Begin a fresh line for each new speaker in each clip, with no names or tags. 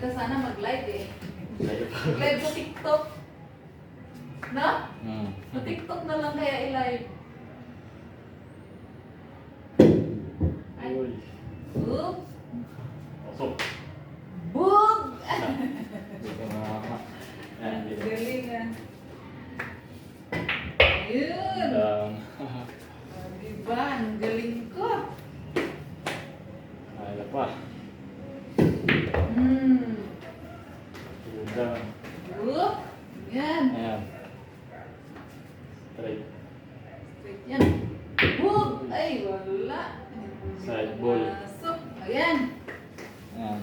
ka sana mag-live eh. Mag-live sa TikTok. No? Sa TikTok na lang kaya i-live. Ay.
Uy.
Boog!
Pasok.
Boog!
Dito na. Yan, dito.
Galing ah. Ayun!
Down.
Diba? Ang galing ko.
Kaya pa. Down.
Boog! Yan.
Ayan. Straight.
Straight yan. Boog! Ay, wala.
Side ball.
Pasok. Ayan.
Ayan.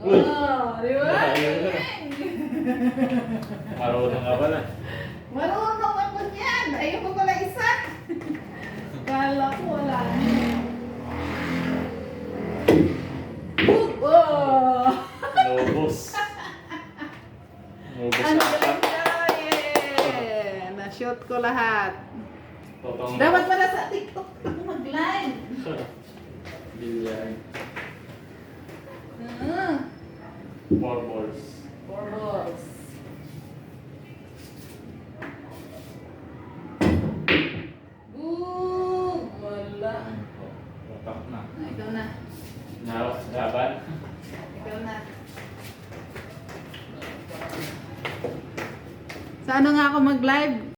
Uy!
Oh, di ba? Galing.
Marunong ka pala.
Marunong ako niyan. Ayun ko pala isa. Kala ko wala na. Boog! Oh!
Nubos. Nubos
Ang
na
galing
apat.
ka, yeah! Na-shoot ko lahat.
Totong.
Dapat pala sa TikTok ako mag-live.
Billiard.
Ah,
4 balls.
4 balls. Boom! Wala.
Watak na.
Ah, ikaw na.
Laban.
Ikaw na. Sa ano nga ako mag-live?